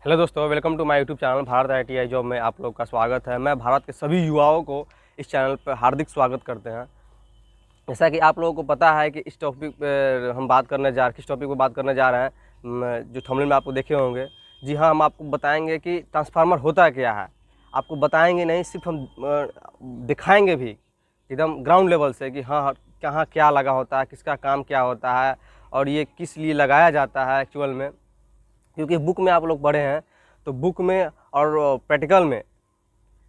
Hello दोस्तों, welcome to my YouTube channel Bharat ITI job में आप लोग का स्वागत है। मैं भारत के सभी युवाओं को इस चैनल पर हार्दिक स्वागत करते हैं। जैसा कि आप लोगों को पता है कि इस टॉपिक पर हम बात करने जा किस टॉपिक पर बात करने जा रहे हैं, जो थंबनेल में आपको देखे होंगे। जी हाँ, हम आपको बताएंगे कि ट्रांसफार्मर होता क्या है। आपको बताएंगे नहीं, सिर्फ हम दिखाएंगे भी एकदम ग्राउंड लेवल से कि हाँ कहाँ क्या लगा होता है, किसका काम क्या होता है और ये किस लिए लगाया जाता है एक्चुअल में। क्योंकि बुक में आप लोग पढ़े हैं तो बुक में और प्रैक्टिकल में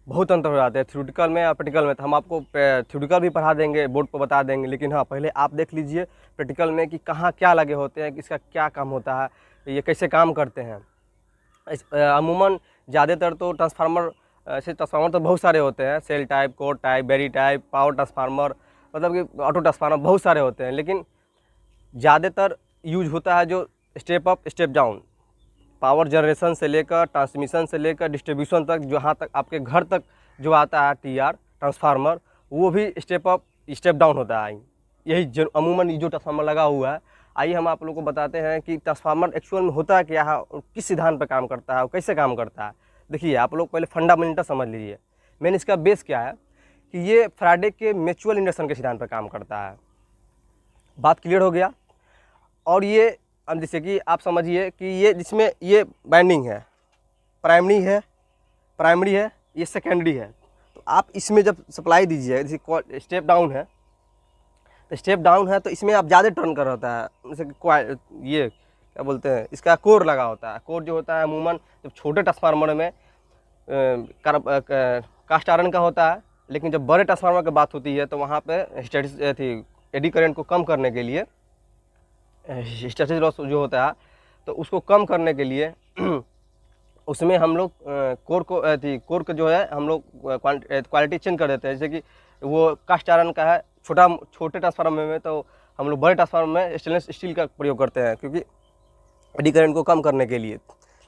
बहुत अंतर हो जाते हैं, थ्योरेटिकल में और प्रैक्टिकल में। तो हम आपको थ्योरेटिकल भी पढ़ा देंगे, बोर्ड पर बता देंगे, लेकिन हाँ पहले आप देख लीजिए प्रैक्टिकल में कि कहाँ क्या लगे होते हैं, किसका क्या काम होता है, ये कैसे काम करते हैं। अमूमन ज़्यादातर तो ट्रांसफार्मर ऐसे ट्रांसफार्मर तो बहुत सारे होते हैं, सेल टाइप, कोर टाइप, बैरी टाइप, पावर ट्रांसफार्मर, मतलब कि ऑटो ट्रांसफार्मर बहुत सारे होते हैं। लेकिन ज़्यादातर यूज होता है जो step up step down, power generation से लेकर ट्रांसमिशन से लेकर डिस्ट्रीब्यूशन तक, जहाँ तक आपके घर तक जो आता है TR ट्रांसफार्मर, वो भी स्टेप अप स्टेप डाउन होता है। यही अमूमन जो ट्रांसफार्मर लगा हुआ है। आइए हम आप लोगों को बताते हैं कि ट्रांसफार्मर एक्चुअल में होता क्या है और किस सिद्धांत पर काम करता है और कैसे काम करता है। देखिए, आप लोग पहले फंडामेंटल समझ लीजिए। मेन इसका बेस क्या है कि ये फैराडे के म्यूचुअल इंडक्शन के सिद्धांत पर काम करता है। बात क्लियर हो गया। और ये अब जैसे कि आप समझिए कि ये जिसमें ये बाइंडिंग है, प्राइमरी है, ये सेकेंडरी है। तो आप इसमें जब सप्लाई दीजिए, जैसे स्टेप डाउन है तो तो इसमें आप ज़्यादा टर्न कर होता है। जैसे कि ये क्या बोलते हैं, इसका कोर लगा होता है। कोर जो होता है अमूमन जब छोटे ट्रांसफार्मर में कास्ट आयरन का होता है, लेकिन जब बड़े ट्रांसफार्मर की बात होती है तो वहाँ पे एडी करंट को कम करने के लिए, हिस्टैरिसीस लॉस जो होता है तो उसको कम करने के लिए उसमें हम लोग कोर का जो है हम लोग क्वालिटी चेंज कर देते हैं। जैसे कि वो कास्ट आयरन का है छोटे ट्रांसफार्मर में, तो हम लोग बड़े ट्रांसफार्मर में स्टेनलेस स्टील का प्रयोग करते हैं, क्योंकि एडी करंट को कम करने के लिए।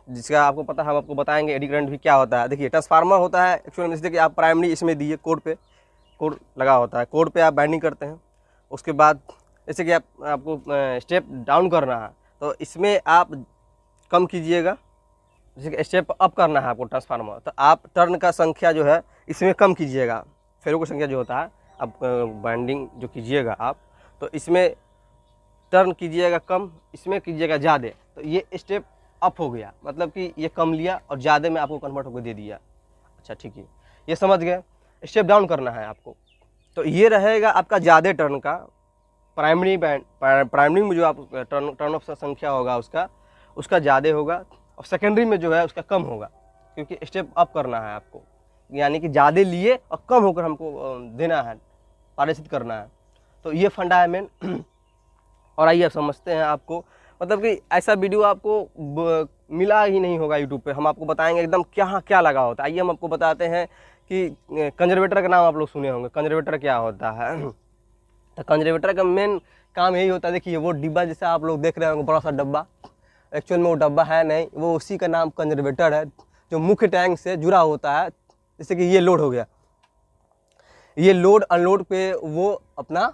जिसका आपको पता है, हम आपको बताएंगे एडी करंट भी क्या होता है। देखिए, ट्रांसफार्मर होता है एक्चुअली में, जैसे कि आप प्राइमरी इसमें दिए, कोर लगा होता है, कोर पे आप बाइंडिंग करते हैं। उसके बाद जैसे कि आपको स्टेप डाउन करना है तो इसमें आप कम कीजिएगा। जैसे कि स्टेप अप करना है आपको ट्रांसफार्मर, तो आप टर्न का संख्या जो है इसमें कम कीजिएगा। फेरो की संख्या जो होता है, अब बाइंडिंग जो कीजिएगा आप, तो इसमें टर्न कीजिएगा कम, इसमें कीजिएगा ज़्यादा। तो ये स्टेप अप हो गया, मतलब कि ये कम लिया और ज़्यादा में आपको कन्वर्ट होकर दे दिया। अच्छा ठीक है, ये समझ गए। स्टेप डाउन करना है आपको, तो ये रहेगा आपका ज़्यादा टर्न का प्राइमरी में जो आप टर्न ऑफ संख्या होगा उसका ज़्यादा होगा, और सेकेंडरी में जो है उसका कम होगा, क्योंकि स्टेप अप करना है आपको, यानी कि ज़्यादा लिए और कम होकर हमको देना है, पारित करना है। तो ये फंडा है मेन। और आइए अब समझते हैं आपको, मतलब कि ऐसा वीडियो आपको मिला ही नहीं होगा यूट्यूब पे। हम आपको बताएंगे एकदम क्या लगा होता है। आइए हम आपको बताते हैं कि कंजर्वेटर का नाम आप लोग सुने होंगे। कंजर्वेटर क्या होता है? तो कंजर्वेटर का मेन काम यही होता है। देखिए, वो डिब्बा जैसा आप लोग देख रहे होंगे, बड़ा सा डब्बा, एक्चुअल में वो डब्बा है नहीं, वो उसी का नाम कंजर्वेटर है, जो मुख्य टैंक से जुड़ा होता है। जैसे कि ये लोड हो गया, ये लोड अनलोड पे वो अपना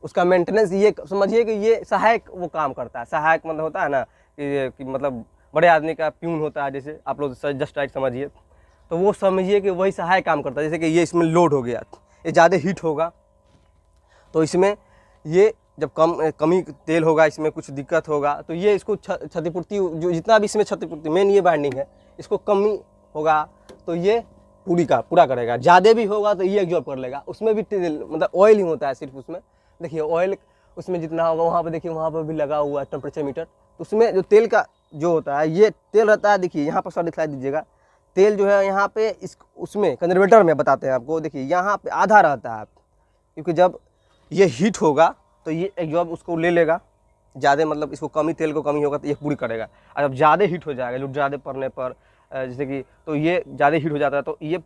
उसका मेंटेनेंस, ये समझिए कि ये सहायक वो काम करता है। सहायक मतलब होता है ना कि मतलब बड़े आदमी का प्यून होता है, जैसे आप लोग जस्ट राइट समझिए, तो वो समझिए कि वही सहायक काम करता है। जैसे कि ये इसमें लोड हो गया, ये ज़्यादा हीट होगा, तो इसमें ये जब कमी तेल होगा, इसमें कुछ दिक्कत होगा, तो ये इसको क्षतिपूर्ति, जो जितना भी इसमें क्षतिपूर्ति, मेन ये बाइंडिंग है, इसको कमी होगा तो ये पूरा करेगा। ज़्यादा भी होगा तो ये एब्जॉर्ब कर लेगा। उसमें भी मतलब ऑयल ही होता है सिर्फ उसमें। देखिए, ऑयल उसमें जितना होगा, वहाँ पर देखिए, वहाँ पर भी लगा हुआ है टेम्परेचर मीटर। तो उसमें जो तेल का जो होता है, ये तेल रहता है। देखिए यहाँ पर सर दिखलाई दीजिएगा, तेल जो है यहाँ पे उसमें कंजर्वेटर में बताते हैं आपको। देखिए यहाँ पे आधा रहता है, क्योंकि जब ये हीट होगा तो ये एब्जॉर्ब उसको ले लेगा ज़्यादा, मतलब इसको कमी, तेल को कमी होगा तो ये पूरी करेगा। और जब ज़्यादा हीट हो जाएगा, लोड ज़्यादा पड़ने पर, जैसे कि तो ये ज़्यादा हीट हो जाता है तो ये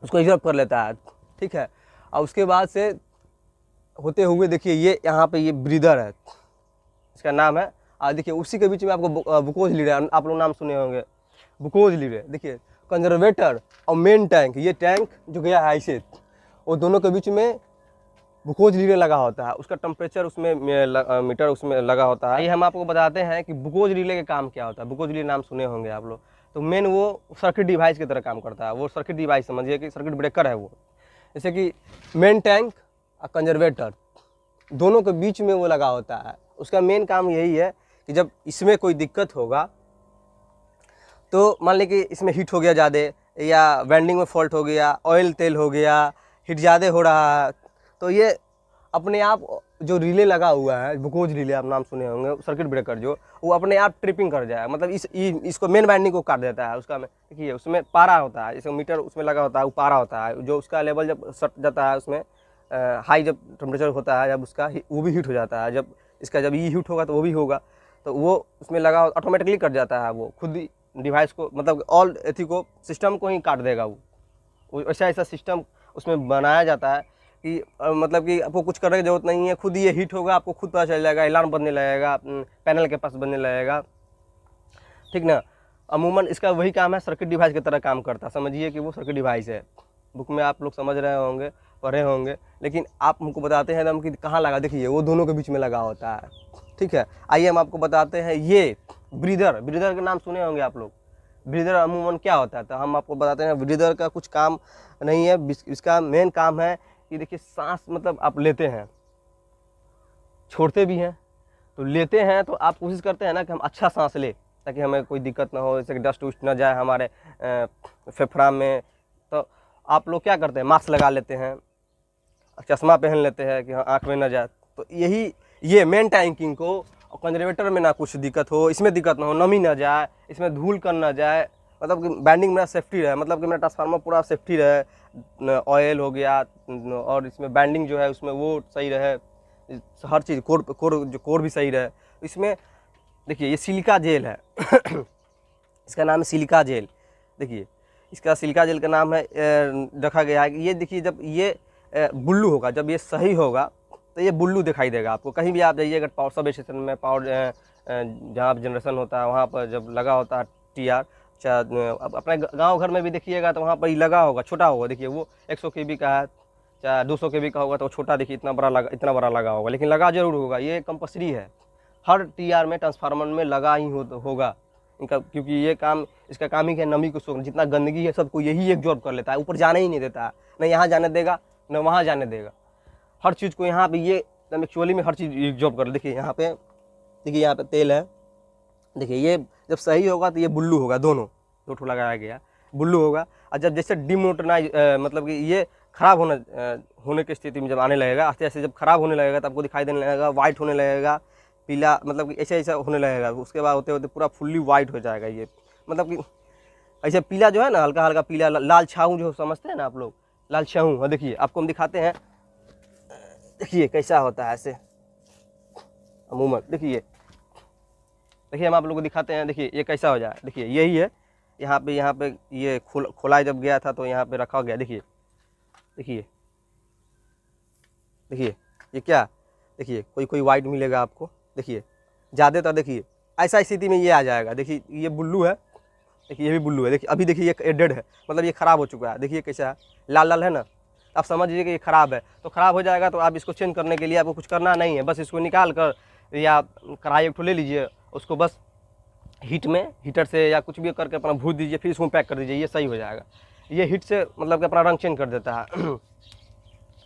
उसको एब्जॉर्ब कर लेता है, ठीक है। और उसके बाद से होते हुए देखिए, ये यहाँ पे ये ब्रीदर है, इसका नाम है। और देखिए उसी के बीच में आपको बुकोज लीडर, आप लोग नाम सुने होंगे, बुकोज लीडर। देखिए, कंजर्वेटर और मेन टैंक, ये टैंक जो गया है ऐसे, वो दोनों के बीच में बुकोज रिले लगा होता है, उसका टेम्परेचर उसमें मीटर उसमें लगा होता है। ये हम आपको बताते हैं कि बुकोज रिले का काम क्या होता है। बुकोज रिले नाम सुने होंगे आप लोग। तो मेन वो सर्किट डिवाइस की तरह काम करता है। वो सर्किट डिवाइस समझिए कि सर्किट ब्रेकर है वो। जैसे कि मेन टैंक और कंजर्वेटर दोनों के बीच में वो लगा होता है। उसका मेन काम यही है कि जब इसमें कोई दिक्कत होगा तो मान लीजिए कि इसमें हीट हो गया ज़्यादा, या वेल्डिंग में फॉल्ट हो गया, ऑयल तेल हो गया, हीट ज़्यादा हो रहा है, तो ये अपने आप जो रिले लगा हुआ है, बुकोज रिले आप नाम सुने होंगे, सर्किट ब्रेकर जो, वो अपने आप ट्रिपिंग कर जाएगा। मतलब इसको मेन वाइंडिंग को काट देता है। उसका देखिए उसमें पारा होता है, जैसे मीटर उसमें लगा होता है, वो पारा होता है, जो उसका लेवल जब सट जाता है उसमें हाई जब टेम्परेचर होता है, जब उसका वो भी हीट हो जाता है। जब इसका जब ये हीट होगा तो वो भी होगा, तो वो उसमें लगा ऑटोमेटिकली कट जाता है। वो खुद ही डिवाइस को, मतलब ऑल एथी को, सिस्टम को ही काट देगा वो। ऐसा ऐसा सिस्टम उसमें बनाया जाता है कि मतलब कि आपको कुछ करने की जरूरत नहीं है, खुद ही ये हीट होगा, आपको खुद पता चल जाएगा, अलार्म बजने लगेगा, पैनल के पास बजने लगेगा, ठीक ना। अमूमन इसका वही काम है, सर्किट डिवाइस की तरह काम करता है। समझिए कि वो सर्किट डिवाइस है। बुक में आप लोग समझ रहे होंगे, पढ़े होंगे, लेकिन आप हमको बताते हैं हम कि कहाँ लगा। देखिए वो दोनों के बीच में लगा होता है, ठीक है। आइए हम आपको बताते हैं ये ब्रीदर का नाम सुने होंगे आप लोग। ब्रीदर अमूमन क्या होता है, तो हम आपको बताते हैं। ब्रीदर का कुछ काम नहीं है, इसका मेन काम है कि देखिए सांस, मतलब आप लेते हैं, छोड़ते भी हैं, तो लेते हैं तो आप कोशिश करते हैं ना कि हम अच्छा सांस ले, ताकि हमें कोई दिक्कत ना हो, जैसे कि डस्ट उस्ट ना जाए हमारे फेफड़ा में। तो आप लोग क्या करते हैं, मास्क लगा लेते हैं, चश्मा पहन लेते हैं कि हाँ आँख में ना जाए। तो यही ये मेन टैंकिंग को, कंजर्वेटर में ना कुछ दिक्कत हो, इसमें दिक्कत ना हो, नमी ना जाए, इसमें धूल कर ना जाए, मतलब कि बैंडिंग मेरा सेफ्टी रहे, मतलब कि मेरा ट्रांसफार्मर पूरा सेफ्टी रहे, ऑयल हो गया और इसमें बैंडिंग जो है उसमें वो सही रहे, हर चीज़ कोर भी सही रहे। इसमें देखिए ये सिलिका जेल है इसका नाम है सिलिका जेल। देखिए इसका सिलिका जेल का नाम है रखा गया है कि ये देखिए जब ये बुल्लू होगा, जब ये सही होगा तो ये बुल्लू दिखाई देगा आपको। कहीं भी आप जाइए, अगर पावर सब स्टेशन में, पावर जहाँ जनरेशन होता है वहाँ पर जब लगा होता है TR, चाहे अपने गांव घर में भी देखिएगा तो वहाँ पर ही लगा होगा, छोटा होगा। देखिए वो 100 kV का है, चाहे 200 kV का होगा तो छोटा, देखिए इतना बड़ा लगा होगा, लेकिन लगा जरूर होगा। ये कंपल्सरी है, हर TR में, ट्रांसफार्मर में लगा ही होगा इनका, क्योंकि ये काम, इसका काम ही है नमी को सोखना। जितना गंदगी है सबको यही एब्जॉर्ब कर लेता है, ऊपर जाने ही नहीं देता है, न यहाँ जाने देगा न वहाँ जाने देगा। हर चीज़ को यहाँ पे ये एक्चुअली में हर चीज़ एब्जॉर्ब कर। देखिए यहाँ पे, देखिए यहाँ पे तेल है, देखिए ये जब सही होगा तो ये बुल्लू होगा, दोनों दो ठो लगाया गया बुल्लू होगा। और जब जैसे डिमोटराइज मतलब कि ये खराब होने की स्थिति में जब आने लगेगा, आस्ते आस्ते जब खराब होने लगेगा तो आपको दिखाई देने लगेगा, वाइट होने लगेगा, पीला, मतलब कि ऐसा ऐसा होने लगेगा। उसके बाद होते होते पूरा फुल्ली वाइट हो जाएगा ये, मतलब कि ऐसे पीला जो है ना, हल्का हल्का पीला, लाल छाऊ जो समझते हैं ना आप लोग, लाल छाऊ। देखिए आपको हम दिखाते हैं, देखिए कैसा होता है ऐसे अमूमन। देखिए हम आप लोगों को दिखाते हैं, देखिए ये कैसा हो जाए। देखिए यही है, यहाँ पे ये खोला जब गया था तो यहाँ पे रखा गया। देखिए ये क्या, देखिए कोई वाइट मिलेगा आपको। देखिए ज़्यादातर देखिए ऐसा स्थिति में ये आ जाएगा। देखिए ये बुल्लू है, देखिए ये भी बुल्लू है। देखिए अभी देखिए ये डेड है, मतलब ये ख़राब हो चुका है। देखिए कैसा है, लाल लाल है ना, आप समझ लीजिए कि ये ख़राब है। तो ख़राब हो जाएगा तो आप इसको चेंज करने के लिए आपको कुछ करना नहीं है, बस इसको निकाल कर या कढ़ाई एक ठो ले लीजिए, उसको बस हीटर से या कुछ भी करके अपना भूज दीजिए, फिर इसको पैक कर दीजिए, ये सही हो जाएगा। ये हीट से मतलब कि अपना रंग चेंज कर देता है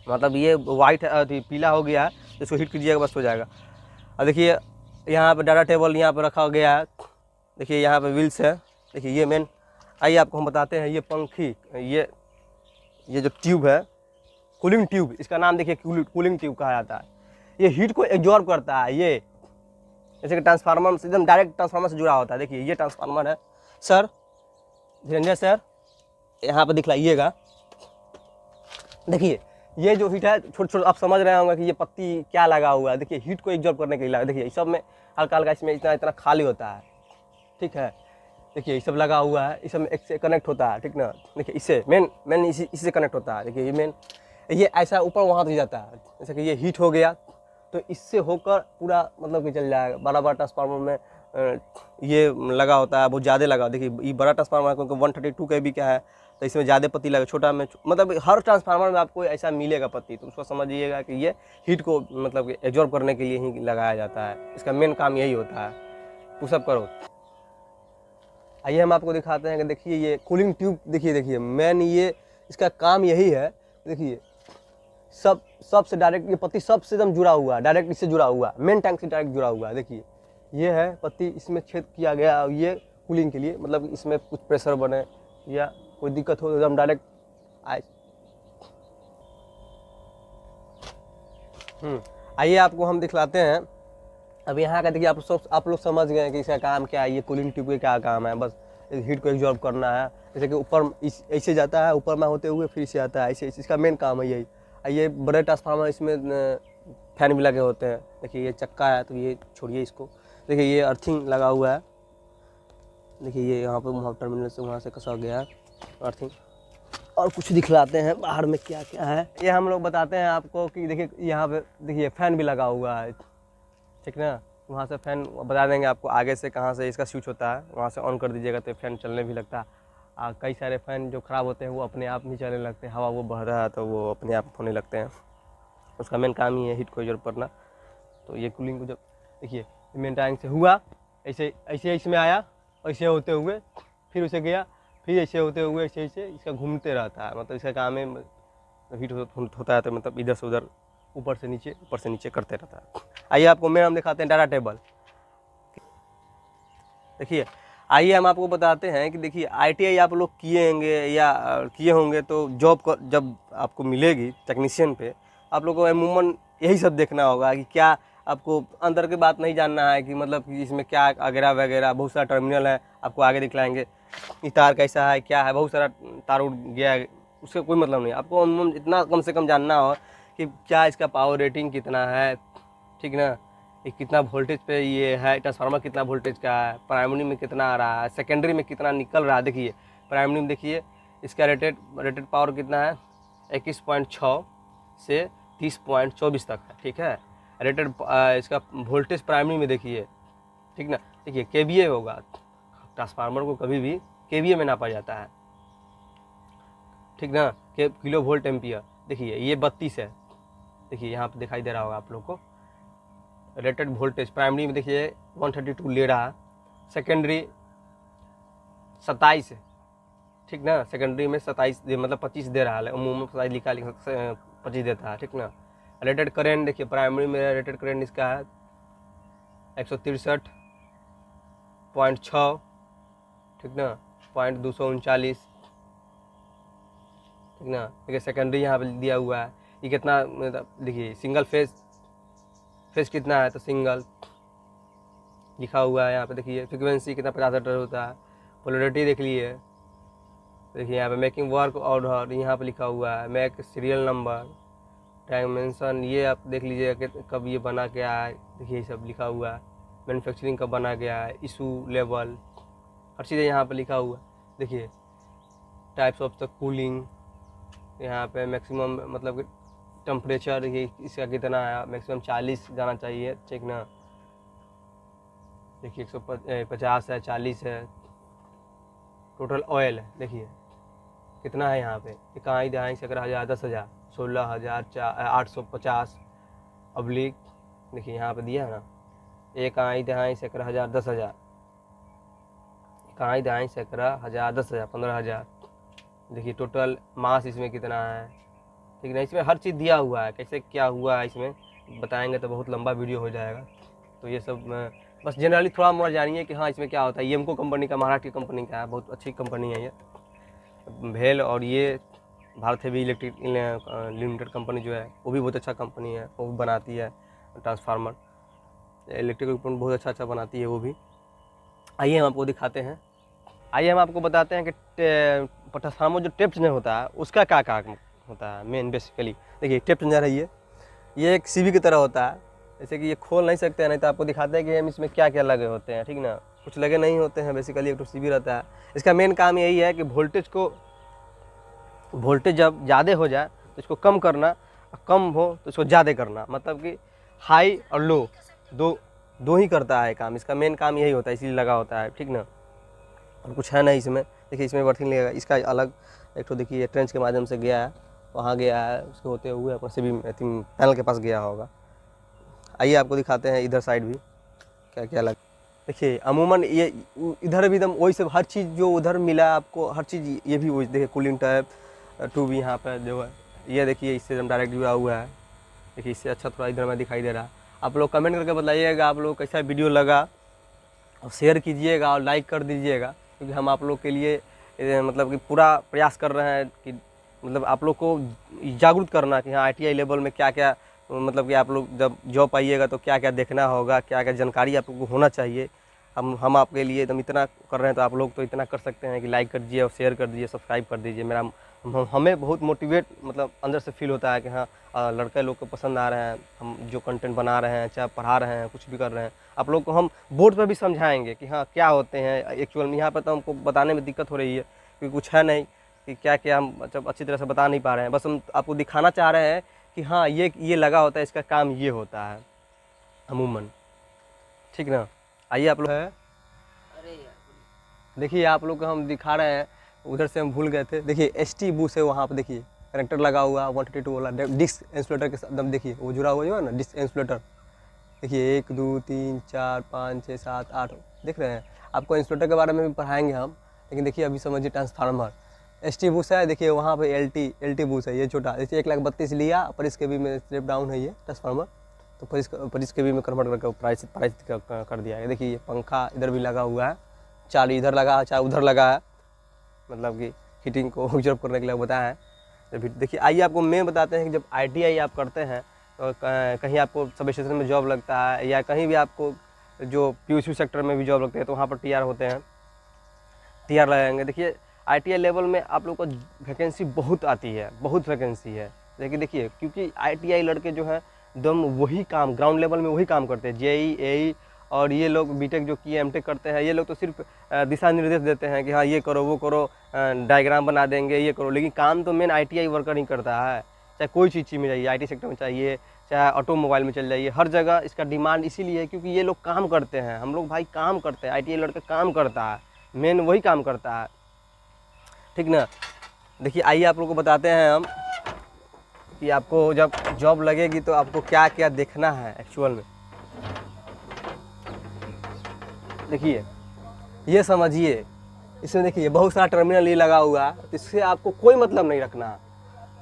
मतलब ये वाइट पीला हो गया है, इसको हीट कीजिएगा बस हो जाएगा। और देखिए यहाँ पे डाटा टेबल यहाँ पे रखा गया है। देखिए यहाँ पे व्हील्स है। देखिए ये मेन, आइए आपको हम बताते हैं। ये पंखी, ये जो ट्यूब है, कूलिंग ट्यूब, इसका नाम देखिए कूलिंग ट्यूब कहा जाता है। ये हीट को एब्जॉर्ब करता है। ये जैसे कि ट्रांसफार्मर से एकदम डायरेक्ट ट्रांसफार्मर से जुड़ा होता है। देखिए ये ट्रांसफार्मर है सर, धीरेन्द्र सर यहाँ पे दिखलाइएगा। देखिए ये जो हीट है, छोटे आप समझ रहे होंगे कि ये पत्ती क्या लगा हुआ है। देखिए हीट को एब्जॉर्ब करने के लिए लगा। देखिए इस सब में हल्का हल्का, इसमें इतना खाली होता है, ठीक है। देखिए ये सब लगा हुआ है, इस सब में एक से कनेक्ट होता है, ठीक ना। देखिए इससे मेन इससे कनेक्ट होता है। देखिए ये मेन, ये ऐसा ऊपर वहाँ तक जाता है। जैसे कि ये हीट हो गया तो इससे होकर पूरा मतलब कि चल जाएगा। बड़ा बड़ा ट्रांसफार्मर में ये लगा होता है, बहुत ज़्यादा लगा। देखिए ये बड़ा ट्रांसफार्मर क्योंकि 132 kV का है तो इसमें ज़्यादा पत्ती लगा, छोटा में मतलब हर ट्रांसफार्मर में आपको ऐसा मिलेगा पत्ती, तो उसको समझिएगा कि ये हीट को मतलब कि एब्जॉर्ब करने के लिए ही लगाया जाता है। इसका मेन काम यही होता है। पुशअप करो। आइए हम आपको दिखाते हैं कि देखिए ये कूलिंग ट्यूब, देखिए मेन ये इसका काम यही है। देखिए सबसे डायरेक्ट ये पत्ती सबसे एकदम जुड़ा हुआ है, डायरेक्ट इससे जुड़ा हुआ है, मेन टैंक से डायरेक्ट जुड़ा हुआ है। देखिए ये है पत्ती, इसमें छेद किया गया, ये कूलिंग के लिए, मतलब इसमें कुछ प्रेशर बने या कोई दिक्कत हो एकदम डायरेक्ट आए। आइए आपको हम दिखलाते हैं। अब यहाँ का देखिए आप लोग समझ गए कि इसका काम क्या है, ये कूलिंग ट्यूब का क्या काम है। बस हीट को एब्जॉर्ब करना है, जैसे कि ऊपर ऐसे जाता है, ऊपर में होते हुए फिर से आता है, ऐसे इसका मेन काम है यही। ये बड़े ट्रांसफार्मर इसमें फैन भी लगे होते हैं। देखिए ये चक्का है, तो ये छोड़िए इसको। देखिए ये अर्थिंग लगा हुआ है, देखिए ये यहाँ पर वहाँ टर्मिनल से वहाँ से कसा गया है अर्थिंग। और कुछ दिखलाते हैं बाहर में क्या क्या है, ये हम लोग बताते हैं आपको कि देखिए यहाँ पे देखिए फैन भी लगा हुआ है, ठीक ना। वहाँ से फैन बता देंगे आपको आगे से कहाँ से इसका स्विच होता है, वहाँ से ऑन कर दीजिएगा तो फैन चलने भी लगता है। कई सारे फैन जो ख़राब होते हैं वो अपने आप ही चलने लगते हैं, हवा वो बह रहा है तो वो अपने आप होने लगते हैं। उसका मेन काम ही है हीट को एब्जॉर्ब करना। तो ये कूलिंग को जब देखिए मेन टैंक से हुआ, ऐसे इसमें आया, ऐसे होते हुए फिर उसे गया, फिर ऐसे होते हुए ऐसे इसका घूमते रहता है। मतलब इसका काम है हीट होता है तो मतलब इधर से उधर, ऊपर से नीचे करते रहता है। आइए आपको मेन हम दिखाते हैं डाटा टेबल। देखिए आइए हम आपको बताते हैं कि देखिए ITI आप लोग किए होंगे तो जॉब जब आपको मिलेगी टेक्नीशियन पे, आप लोगों को अमूमन यही सब देखना होगा कि क्या आपको अंदर की बात नहीं जानना है कि मतलब कि इसमें क्या वगैरह बहुत सारा टर्मिनल है, आपको आगे दिखलाएंगे। ये तार कैसा है, क्या है, बहुत सारा तार उड़ गया है, उसका कोई मतलब नहीं। आपको इतना कम से कम जानना हो कि क्या इसका पावर रेटिंग कितना है, ठीक ना, ये कितना वोल्टेज पे ये है, ट्रांसफार्मर कितना वोल्टेज का है, प्राइमरी में कितना आ रहा है, सेकेंडरी में कितना निकल रहा है। देखिए प्राइमरी में देखिए इसका रेटेड पावर कितना है, 21.6 से 30.24 तक है, ठीक है। रेटेड इसका वोल्टेज प्राइमरी में देखिए, ठीक ना। देखिए KVA होगा, ट्रांसफार्मर को कभी भी KVA में नापा जाता है, ठीक ना, किलो वोल्ट एम्पियर। देखिए ये 32 है, देखिए यहाँ पे दिखाई दे रहा होगा आप लोग को। रेटेड वोल्टेज प्राइमरी में देखिए 132 ले रहा है, सेकेंडरी 27 है, ठीक ना। सेकेंडरी में 27 मतलब 25 दे रहा है, अमूमन 27 लिखा 25 देता है, ठीक ना। रेटेड करेंट देखिए प्राइमरी में रेटेड करेंट इसका है 163.6, ठीक ना, 239, ठीक ना। देखिए सेकेंडरी यहाँ पे दिया हुआ है, ये कितना मतलब देखिए सिंगल फेज कितना है, तो सिंगल लिखा हुआ है यहाँ पे। देखिए फ्रिक्वेंसी कितना 50 हर्ट्ज होता है, पोलैरिटी देख लिए, देखिए यहाँ पे मेकिंग वर्क ऑर्डर यहाँ पे लिखा हुआ है, मेक सीरियल नंबर, डायमेंशन ये आप देख लीजिए कि कब ये बना गया है, देखिए ये सब लिखा हुआ है, मैन्युफैक्चरिंग कब बना गया है, इशू लेवल, हर चीज़ें यहाँ पे लिखा हुआ है। देखिए टाइप्स ऑफ द कूलिंग, यहाँ पे मैक्सिमम मतलब कि टेम्परेचर ये इसका कितना है, मैक्सिमम 40 जाना चाहिए, ठीक ना। देखिए 150 है, 40 है। टोटल ऑयल है देखिए कितना है यहाँ पे, इकाई दहाई 11,000, 10,000, 16,850 अब्लिक, देखिए यहाँ पे दिया है ना, एक आई दहाई 11,000, 10,000, इकाई दहाई 11,000, 10,000, 15,000। देखिए टोटल मास इसमें कितना है, ठीक है। इसमें हर चीज़ दिया हुआ है, कैसे क्या हुआ है इसमें बताएंगे तो बहुत लंबा वीडियो हो जाएगा। तो ये सब बस जनरली थोड़ा मोड़ा जानिए कि हाँ इसमें क्या होता है। येमको कंपनी का, महाराष्ट्र की कंपनी का है, बहुत अच्छी कंपनी है ये भेल। और ये Bharat heavy electric limited company जो है वो भी बहुत अच्छा कंपनी है, वो भी बनाती है ट्रांसफार्मर, इलेक्ट्रिक इक्विपमेंट बहुत अच्छा बनाती है वो भी। आइए हम आपको दिखाते हैं, आइए हम आपको बताते हैं कि ट्रांसफार्मर जो टेप चेंजर होता है उसका क्या काम होता है मेन बेसिकली। देखिए टेप चेंजर है ये एक सीवी की तरह होता है, जैसे कि ये खोल नहीं सकते हैं, नहीं तो आपको दिखाते हैं कि हम इसमें क्या क्या लगे होते हैं, ठीक ना। कुछ लगे नहीं होते हैं, बेसिकली एक तो सीवी रहता है। इसका मेन काम यही है कि वोल्टेज जब ज़्यादा हो जाए तो इसको कम करना, कम हो तो इसको ज़्यादा करना, मतलब कि हाई और लो दो ही करता है काम, इसका मेन काम यही होता है, इसीलिए लगा होता है, ठीक ना। और कुछ है नहीं इसमें। देखिए इसमें बर्थिंग लगेगा, इसका अलग एक तो देखिए ट्रेंच के माध्यम से गया है, वहाँ गया है, उसके होते हुए अपने से भी पैनल के पास गया होगा। आइए आपको दिखाते हैं इधर साइड भी क्या क्या लग। देखिए अमूमन ये इधर भी एकदम वही सब, हर चीज़ जो उधर मिला आपको, हर चीज़ ये भी वही। देखिए कूलिंग टैप टू भी यहाँ पर जो है, ये देखिए इससे एकदम डायरेक्ट जुड़ा हुआ है। देखिए इससे अच्छा थोड़ा इधर में दिखाई दे रहा है। आप लोग कमेंट करके बताइएगा आप लोग कैसा वीडियो लगा, और शेयर कीजिएगा और लाइक कर दीजिएगा, क्योंकि हम आप लोग के लिए मतलब कि पूरा प्रयास कर रहे हैं कि मतलब आप लोग को जागरूक करना कि हाँ ITI लेवल में क्या क्या, मतलब कि आप लोग जब जॉब पाइएगा तो क्या क्या देखना होगा, क्या क्या जानकारी आप लोग को होना चाहिए। हम आपके लिए एकदम इतना कर रहे हैं, तो आप लोग तो इतना कर सकते हैं कि लाइक कर दीजिए और शेयर कर दीजिए, सब्सक्राइब कर दीजिए। हमें बहुत मोटिवेट मतलब अंदर से फील होता है कि हाँ लड़के लोग को पसंद आ रहे हैं, हम जो कंटेंट बना रहे हैं, चाहे पढ़ा रहे हैं, कुछ भी कर रहे हैं, आप लोग को हम बोर्ड पर भी समझाएंगे कि हाँ क्या होते हैं एक्चुअल में। यहाँ पर तो हमको बताने में दिक्कत हो रही है क्योंकि कुछ है नहीं कि क्या क्या हम मतलब अच्छी तरह से बता नहीं पा रहे हैं। बस हम आपको दिखाना चाह रहे हैं कि हाँ ये लगा होता है, इसका काम ये होता है अमूमन, ठीक ना। आइए आप लोग है, देखिए आप लोग को हम दिखा रहे हैं, उधर से हम भूल गए थे। देखिए ST बूस है वहाँ पर, देखिए कनेक्टर लगा हुआ 132 वाला डिस्क इंसुलेटर के साथ, देखिए वो जुड़ा हुआ जो है ना डिस्क इंसुलेटर। देखिए 1 2 3 4 5 6 7 8 देख रहे हैं। आपको इंसुलेटर के बारे में भी पढ़ाएंगे हम, लेकिन देखिए अभी समझिए ट्रांसफार्मर ST बूस है। देखिए वहाँ पे LT बूस है, ये छोटा। देखिए 1,32,000 लिया, पर इसके भी में स्टेप डाउन है ये ट्रांसफार्मर, तो पर इसके भी में कन्वर्ट करके प्राइस कर दिया है। देखिए ये पंखा इधर भी लगा हुआ है, चालू इधर लगा है चाहे उधर लगा है, मतलब कि हीटिंग को ऑब्जर्व करने के लिए बताया है। देखिए आइए आपको मैं बताते हैं कि जब ITI आप करते हैं तो कहीं आपको सब स्टेशन में जॉब लगता है, या कहीं भी आपको जो PUC सेक्टर में भी जॉब लगते हैं, तो वहाँ पर TR होते हैं, TR लगाएंगे। देखिए ITI लेवल में आप लोग को वैकेंसी बहुत आती है, बहुत वैकेंसी है। लेकिन देखिए क्योंकि ITI लड़के जो है एकदम वही काम ग्राउंड लेवल में वही काम करते हैं, JEE AE, और ये लोग बीटेक जो किए MTech करते हैं, ये लोग तो सिर्फ दिशा निर्देश देते हैं कि हाँ ये करो वो करो, डायग्राम बना देंगे ये करो, लेकिन काम तो मेन ITI वर्कर ही करता है। चाहे कोई चीज़ में जाइए, IT सेक्टर में चाहिए, चाहे ऑटोमोबाइल में चल जाइए, हर जगह इसका डिमांड इसीलिए है क्योंकि ये लोग काम करते हैं। हम लोग भाई काम करते हैं, ITI लड़के काम करता है, मेन वही काम करता है, ठीक ना। देखिए आइए आप लोग को बताते हैं हम कि आपको जब जॉब लगेगी तो आपको क्या क्या देखना है एक्चुअल में। देखिए ये समझिए, इसमें देखिए बहुत सारा टर्मिनल ये लगा हुआ है, तो इससे आपको कोई मतलब नहीं रखना,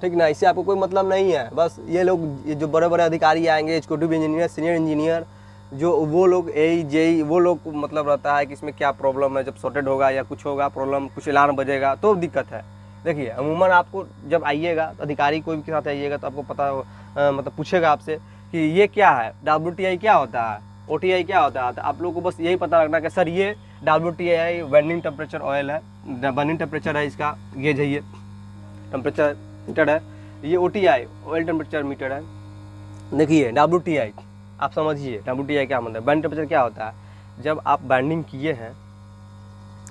ठीक ना। इससे आपको कोई मतलब नहीं है। बस ये लोग ये जो बड़े बड़े अधिकारी आएंगे, एग्जीक्यूटिव इंजीनियर, सीनियर इंजीनियर, जो वो लोग AE JEE, वो लोग को मतलब रहता है कि इसमें क्या प्रॉब्लम है, जब शॉर्टेड होगा या कुछ होगा प्रॉब्लम, कुछ अलार्म बजेगा तो दिक्कत है। देखिए अमूमन आपको जब आइएगा तो अधिकारी कोई भी के साथ आइएगा तो आपको पता मतलब पूछेगा आपसे कि ये क्या है, WTI क्या होता है, OTI क्या होता है। तो आप लोग को बस यही पता रखना कि सर ये WTI बर्निंग टेम्परेचर ऑयल है, बर्निंग टेम्परेचर है इसका, गेज है ये टेम्परेचर मीटर है, ये OTI ऑयल टेम्परेचर मीटर है। देखिए WTI आप समझिए, WTI क्या मतलब, बर्निंग टेम्परेचर क्या होता है। जब आप बाइंडिंग किए हैं,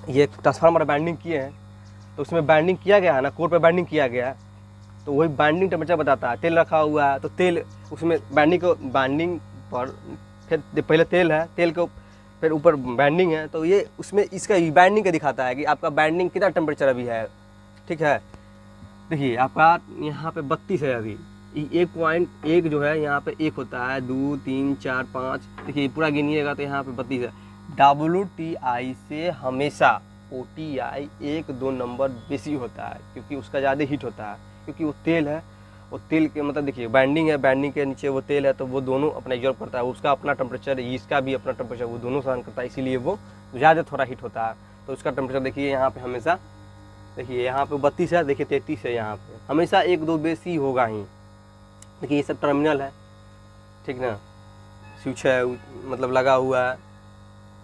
ये ट्रांसफार्मर बाइंडिंग किए हैं, तो उसमें बाइंडिंग किया गया है ना, कोर पे बाइंडिंग किया गया है, तो वही बाइंडिंग टेम्परेचर बताता है। तेल रखा हुआ है तो तेल उसमें बाइंडिंग पर फिर पहले तेल है, तेल के फिर ऊपर बाइंडिंग है, तो ये उसमें इसका बाइंडिंग का दिखाता है कि आपका बाइंडिंग कितना टेम्परेचर अभी है, ठीक है। देखिए आपका यहाँ पे 32 है अभी, 1.1 जो है यहाँ पे 1 होता है, 2 3 4 5, देखिए पूरा गिनिएगा तो यहाँ पे 32 है। WTI से हमेशा OTI 1-2 नंबर बेसी होता है, क्योंकि उसका ज़्यादा हीट होता है, क्योंकि वो तेल है, वो तेल के मतलब देखिए बाइंडिंग है, बाइंडिंग के नीचे वो तेल है, तो वो दोनों अपना एब्जॉर्ब करता है, उसका अपना टेम्परेचर, इसका भी अपना टेम्परेचर, वो दोनों सहन करता है, इसीलिए वो ज़्यादा थोड़ा हीट होता है। तो उसका टेम्परेचर देखिए यहाँ पे हमेशा, देखिए यहाँ पे 32 है, देखिए 33 है, यहाँ पे हमेशा 1-2 बेसी होगा ही। देखिए ये सब टर्मिनल है, ठीक ना, स्विच है मतलब लगा हुआ है,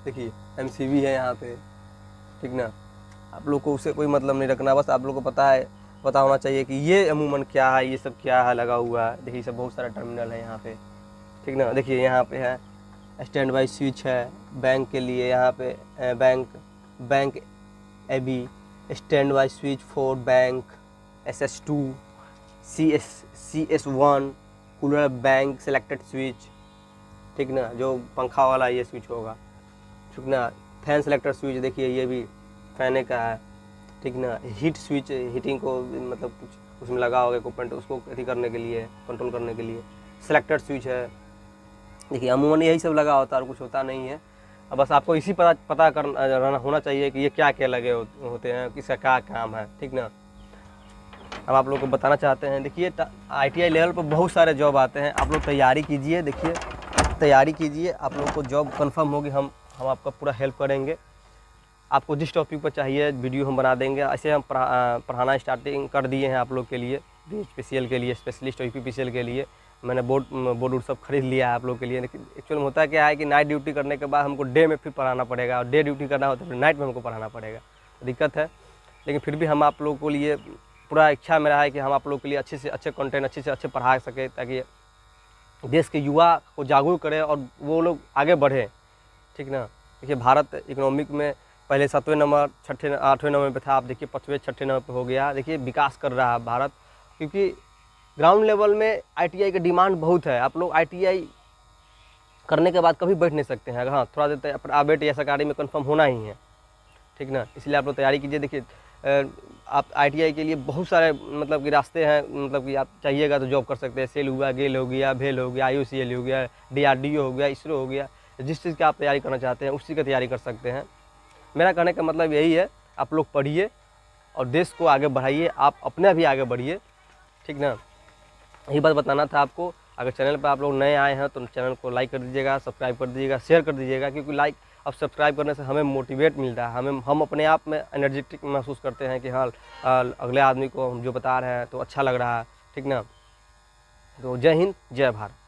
देखिए MCB है यहाँ पे, ठीक ना। आप लोग को उससे कोई मतलब नहीं रखना, बस आप लोग को पता होना चाहिए कि ये अमूमन क्या है, ये सब क्या है लगा हुआ है। देखिए सब बहुत सारा टर्मिनल है यहाँ पे, ठीक ना। देखिए यहाँ पे है स्टैंड बाई स्विच है बैंक के लिए, यहाँ पे bank AB stand by switch for bank, SS2 CS1 cooler bank selected switch, ठीक ना, जो पंखा वाला ये स्विच होगा, ठीक ना। फैन सेलेक्टर स्विच देखिए, ये भी फैन का है, ठीक ना। हीट स्विच, हीटिंग को मतलब कुछ उसमें लगा होगा इक्विपमेंट, उसको अथी करने के लिए, कंट्रोल करने के लिए। सेलेक्टेड स्विच है, देखिए अमूमन यही सब लगा होता है और कुछ होता नहीं है। अब बस आपको इसी पता करना होना चाहिए कि ये क्या क्या लगे होते हैं, किसका क्या काम है, ठीक ना। अब आप लोग को बताना चाहते हैं, देखिए ITI लेवल पर बहुत सारे जॉब आते हैं, आप लोग तैयारी कीजिए, देखिए तैयारी कीजिए, आप लोग को जॉब कंफर्म होगी, हम आपका पूरा हेल्प करेंगे। आपको जिस टॉपिक पर चाहिए वीडियो हम बना देंगे। ऐसे हम पढ़ाना स्टार्टिंग कर दिए हैं आप लोग के लिए, BHPCL के लिए, स्पेशलिस्ट और UPPCL के लिए। मैंने बोर्ड सब खरीद लिया है आप लोग के लिए। लेकिन एक्चुअल में होता है क्या है कि नाइट ड्यूटी करने के बाद हमको डे में फिर पढ़ाना पड़ेगा, और डे ड्यूटी करना होता है फिर नाइट में हमको पढ़ाना पड़ेगा, तो दिक्कत है। लेकिन फिर भी हम आप लोगों के लिए पूरा इच्छा मेरा है कि हम आप लोग के लिए अच्छे से अच्छे कंटेंट, अच्छे से अच्छे पढ़ा सके, ताकि देश के युवा को जागरूक करें और वो लोग आगे बढ़े, ठीक ना। देखिए भारत इकोनॉमिक में पहले 7वें नंबर, 6ठे 8वें नंबर पे था, आप देखिए 5वें 6ठे नंबर पे हो गया। देखिए विकास कर रहा है भारत, क्योंकि ग्राउंड लेवल में ITI की डिमांड बहुत है। आप लोग ITI करने के बाद कभी बैठ नहीं सकते हैं, हाँ थोड़ा देर प्राइवेट या सरकारी में कंफर्म होना ही है, ठीक ना। इसलिए आप लोग तैयारी कीजिए। देखिए आप ITI के लिए बहुत सारे मतलब कि रास्ते हैं, मतलब कि आप चाहिएगा तो जॉब कर सकते हैं। सेल हुआ, गेल हो गया, भेल हो गया, IOCL हो गया, DRDO हो गया, ISRO हो गया। जिस चीज़ की आप तैयारी करना चाहते हैं उस चीज़ की तैयारी कर सकते हैं। मेरा कहने का मतलब यही है, आप लोग पढ़िए और देश को आगे बढ़ाइए, आप अपने भी आगे बढ़िए, ठीक ना। यही बात बताना था आपको। अगर चैनल पर आप लोग नए आए हैं तो चैनल को लाइक कर दीजिएगा, सब्सक्राइब कर दीजिएगा, शेयर कर दीजिएगा, क्योंकि लाइक और सब्सक्राइब करने से हमें मोटिवेट मिलता है, हम अपने आप में एनर्जेटिक महसूस करते हैं कि हाँ अगले आदमी को हम जो बता रहे हैं तो अच्छा लग रहा है, ठीक ना। तो जय हिंद, जय भारत।